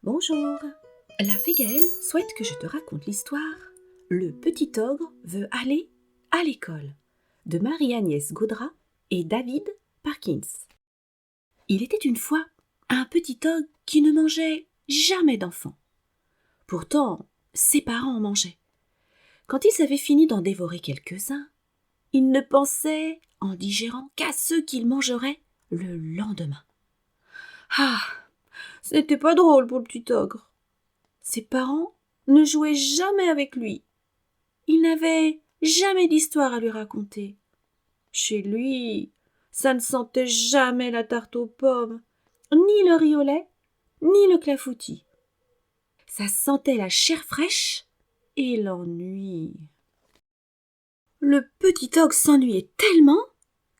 Bonjour, la fée Gaëlle souhaite que je te raconte l'histoire « Le petit ogre veut aller à l'école » de Marie-Agnès Gaudrat et David Parkins. Il était une fois un petit ogre qui ne mangeait jamais d'enfants. Pourtant, ses parents en mangeaient. Quand ils avaient fini d'en dévorer quelques-uns, il ne pensait, en digérant, qu'à ceux qu'il mangerait le lendemain. Ah, ce n'était pas drôle pour le petit ogre. Ses parents ne jouaient jamais avec lui. Ils n'avaient jamais d'histoire à lui raconter. Chez lui, ça ne sentait jamais la tarte aux pommes, ni le riz au lait, ni le clafoutis. Ça sentait la chair fraîche et l'ennui. Le petit ogre s'ennuyait tellement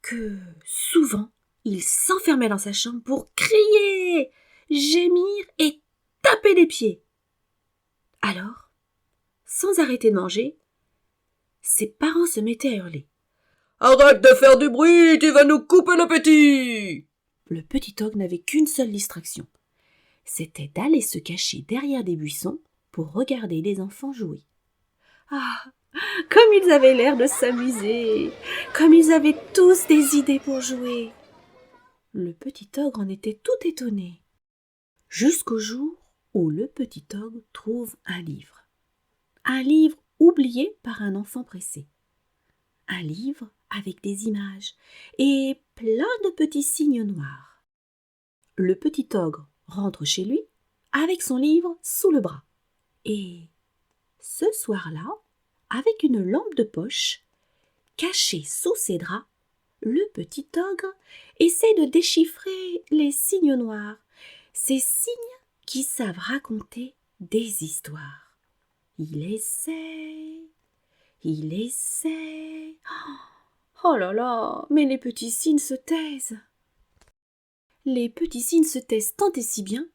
que, souvent, il s'enfermait dans sa chambre pour crier, gémir et taper des pieds. Alors, sans arrêter de manger, ses parents se mettaient à hurler. « Arrête de faire du bruit, tu vas nous couper l'appétit !» Le petit ogre n'avait qu'une seule distraction. C'était d'aller se cacher derrière des buissons pour regarder les enfants jouer. Ah, comme ils avaient l'air de s'amuser, comme ils avaient tous des idées pour jouer. Le petit ogre en était tout étonné. Jusqu'au jour où le petit ogre trouve un livre. Un livre oublié par un enfant pressé. Un livre avec des images et plein de petits signes noirs. Le petit ogre rentre chez lui avec son livre sous le bras. Et ce soir-là, avec une lampe de poche, cachée sous ses draps, le petit ogre essaie de déchiffrer les signes noirs, ces signes qui savent raconter des histoires. Il essaie. Oh là là, mais les petits signes se taisent. Les petits signes se taisent tant et si bien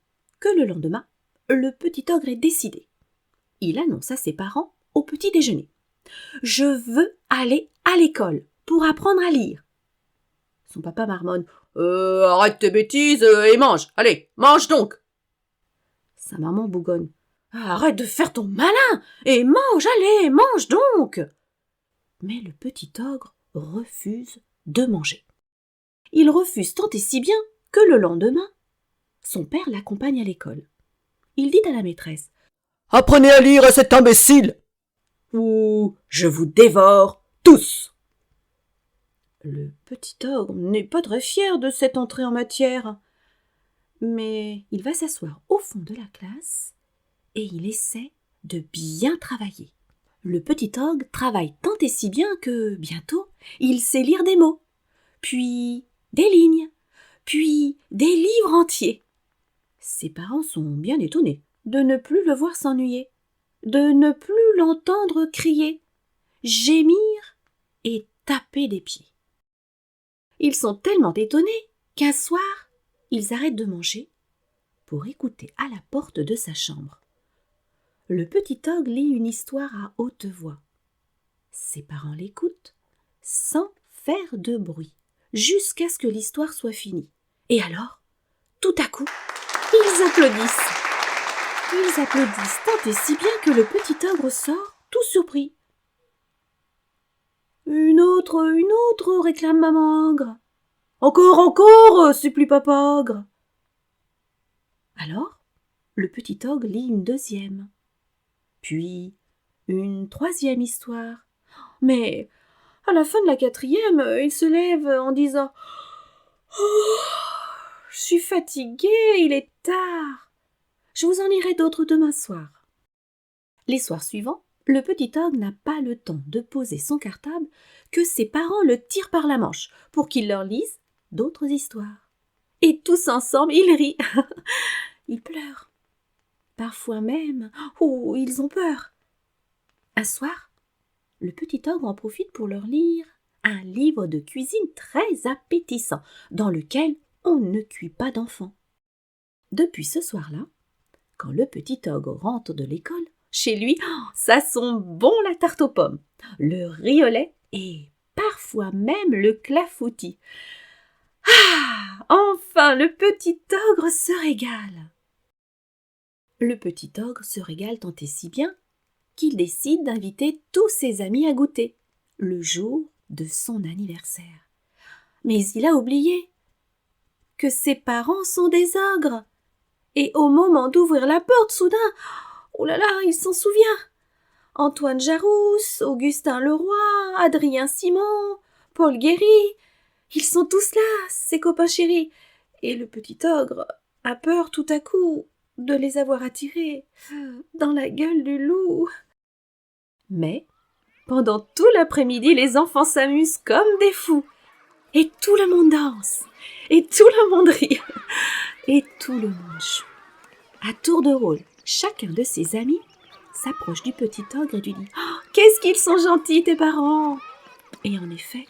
que le lendemain, le petit ogre est décidé. Il annonce à ses parents au petit déjeuner. « Je veux aller à l'école pour apprendre à lire. » Son papa marmonne. « Arrête tes bêtises et mange. Allez, mange donc !» Sa maman bougonne. « Arrête de faire ton malin et mange, allez, mange donc !» Mais le petit ogre refuse de manger. Il refuse tant et si bien que le lendemain, son père l'accompagne à l'école. Il dit à la maîtresse « Apprenez à lire à cet imbécile, ou je vous dévore tous !» Le petit ogre n'est pas très fier de cette entrée en matière, mais il va s'asseoir au fond de la classe et il essaie de bien travailler. Le petit ogre travaille tant et si bien que, bientôt, il sait lire des mots, puis des lignes, puis des livres entiers. Ses parents sont bien étonnés de ne plus le voir s'ennuyer, de ne plus l'entendre crier, gémir et taper des pieds. Ils sont tellement étonnés qu'un soir, ils arrêtent de manger pour écouter à la porte de sa chambre. Le petit ogre lit une histoire à haute voix. Ses parents l'écoutent sans faire de bruit, jusqu'à ce que l'histoire soit finie. Et alors, tout à coup, ils applaudissent. Ils applaudissent tant et si bien que le petit ogre sort, tout surpris. « Une autre, réclame maman ogre. « Encore, supplie papa ogre. » Alors, le petit ogre lit une deuxième, puis une troisième histoire. Mais à la fin de la quatrième, il se lève en disant « Oh, je suis fatigué, il est tard. Je vous en lirai d'autres demain soir. » Les soirs suivants, le petit ogre n'a pas le temps de poser son cartable que ses parents le tirent par la manche pour qu'il leur lise d'autres histoires. Et tous ensemble, ils rient, ils pleurent. Parfois même, ils ont peur. Un soir, le petit ogre en profite pour leur lire un livre de cuisine très appétissant, dans lequel on ne cuit pas d'enfants. Depuis ce soir-là, quand le petit ogre rentre de l'école, chez lui, ça sent bon la tarte aux pommes, le riz au lait et parfois même le clafoutis. Ah, enfin, le petit ogre se régale. Le petit ogre se régale tant et si bien qu'il décide d'inviter tous ses amis à goûter, le jour de son anniversaire. Mais il a oublié que ses parents sont des ogres. Et au moment d'ouvrir la porte, soudain, oh là là, il s'en souvient. Antoine Jarousse, Augustin Leroy, Adrien Simon, Paul Guéry, ils sont tous là, ses copains chéris. Et le petit ogre a peur tout à coup de les avoir attirés dans la gueule du loup. Mais, pendant tout l'après-midi, les enfants s'amusent comme des fous. Et tout le monde danse, et tout le monde rit, et tout le monde joue. À tour de rôle, chacun de ses amis s'approche du petit ogre et lui dit « Oh, qu'est-ce qu'ils sont gentils, tes parents !» Et en effet,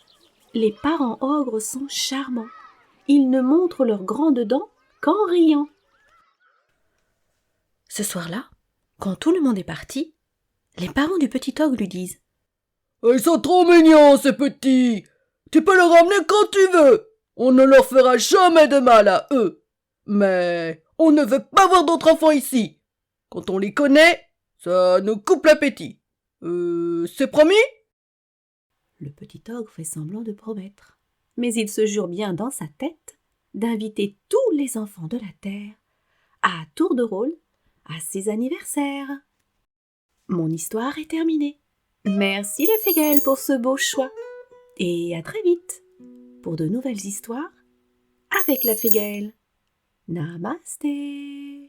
les parents ogres sont charmants. Ils ne montrent leurs grandes dents qu'en riant. Ce soir-là, quand tout le monde est parti, les parents du petit ogre lui disent « Ils sont trop mignons, ces petits. Tu peux les ramener quand tu veux. On ne leur fera jamais de mal à eux. Mais on ne veut pas voir d'autres enfants ici. Quand on les connaît, ça nous coupe l'appétit. C'est promis ?» Le petit ogre fait semblant de promettre, mais il se jure bien dans sa tête d'inviter tous les enfants de la terre à tour de rôle à ses anniversaires. Mon histoire est terminée. Merci le Fégaël pour ce beau choix. Et à très vite pour de nouvelles histoires avec la Fégaël. Namasté.